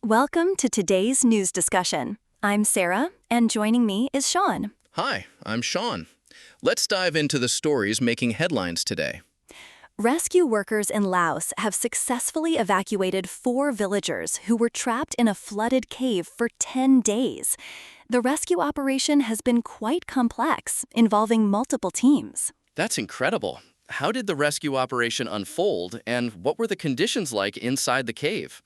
Welcome to today's news discussion. I'm Sarah, and joining me is Sean. Hi, I'm Sean. Let's dive into the stories making headlines today. Rescue workers in Laos have successfully evacuated 4 villagers who were trapped in a flooded cave for 10 days. The rescue operation has been quite complex, involving multiple teams. That's incredible. How did the rescue operation unfold, and what were the conditions like inside the cave?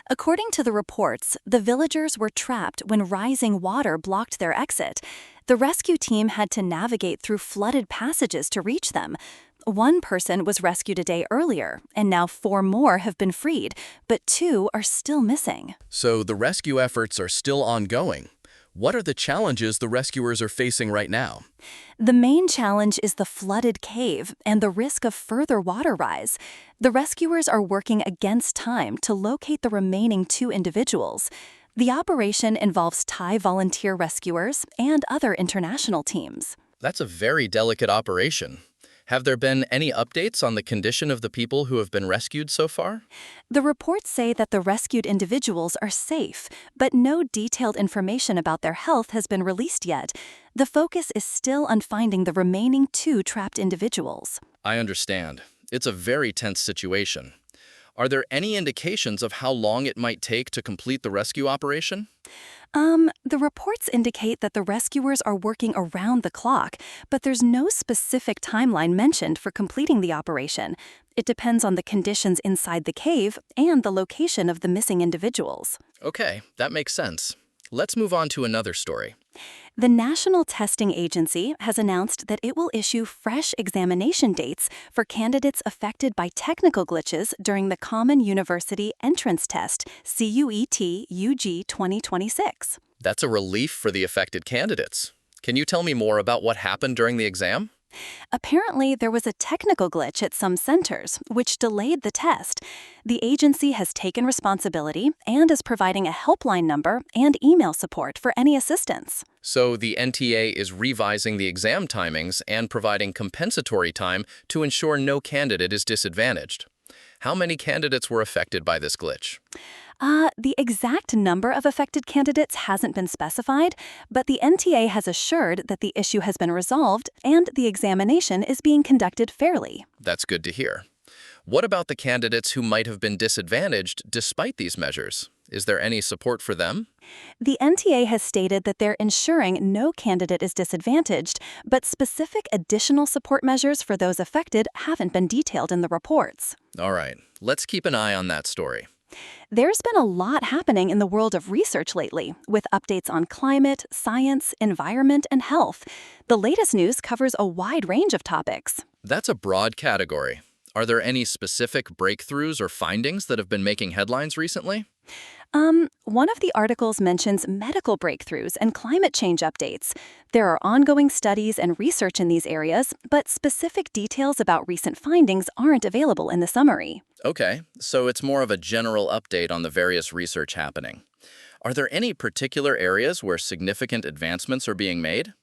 According to the reports, the villagers were trapped when rising water blocked their exit. The rescue team had to navigate through flooded passages to reach them. One person was rescued a day earlier, and now 4 more have been freed, but 2 are still missing. So the rescue efforts are still ongoing. What are the challenges the rescuers are facing right now? The main challenge is the flooded cave and the risk of further water rise. The rescuers are working against time to locate the remaining 2 individuals. The operation involves Thai volunteer rescuers and other international teams. That's a very delicate operation. Have there been any updates on the condition of the people who have been rescued so far? The reports say that the rescued individuals are safe, but no detailed information about their health has been released yet. The focus is still on finding the remaining 2 trapped individuals. I understand. It's a very tense situation. Are there any indications of how long it might take to complete the rescue operation? The reports indicate that the rescuers are working around the clock, but there's no specific timeline mentioned for completing the operation. It depends on the conditions inside the cave and the location of the missing individuals. Okay, that makes sense. Let's move on to another story. The National Testing Agency has announced that it will issue fresh examination dates for candidates affected by technical glitches during the Common University Entrance Test, CUET-UG 2026. That's a relief for the affected candidates. Can you tell me more about what happened during the exam? Apparently, there was a technical glitch at some centers, which delayed the test. The agency has taken responsibility and is providing a helpline number and email support for any assistance. So the NTA is revising the exam timings and providing compensatory time to ensure no candidate is disadvantaged. How many candidates were affected by this glitch? The exact number of affected candidates hasn't been specified, but the NTA has assured that the issue has been resolved and the examination is being conducted fairly. That's good to hear. What about the candidates who might have been disadvantaged despite these measures? Is there any support for them? The NTA has stated that they're ensuring no candidate is disadvantaged, but specific additional support measures for those affected haven't been detailed in the reports. All right, let's keep an eye on that story. There's been a lot happening in the world of research lately, with updates on climate, science, environment, and health. The latest news covers a wide range of topics. That's a broad category. Are there any specific breakthroughs or findings that have been making headlines recently? One of the articles mentions medical breakthroughs and climate change updates. There are ongoing studies and research in these areas, but specific details about recent findings aren't available in the summary. Okay, so it's more of a general update on the various research happening. Are there any particular areas where significant advancements are being made?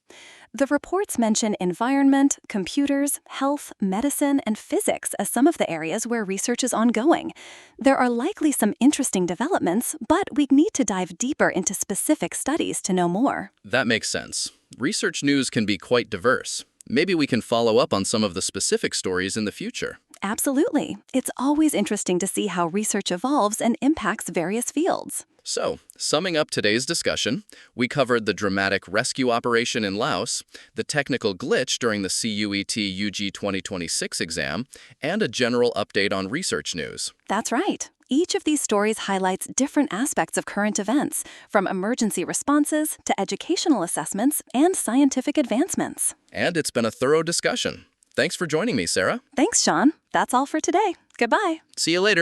The reports mention environment, computers, health, medicine, and physics as some of the areas where research is ongoing. There are likely some interesting developments, but we need to dive deeper into specific studies to know more. That makes sense. Research news can be quite diverse. Maybe we can follow up on some of the specific stories in the future. Absolutely. It's always interesting to see how research evolves and impacts various fields. So, summing up today's discussion, we covered the dramatic rescue operation in Laos, the technical glitch during the CUET-UG 2026 exam, and a general update on research news. That's right. Each of these stories highlights different aspects of current events, from emergency responses to educational assessments and scientific advancements. And it's been a thorough discussion. Thanks for joining me, Sarah. Thanks, Sean. That's all for today. Goodbye. See you later.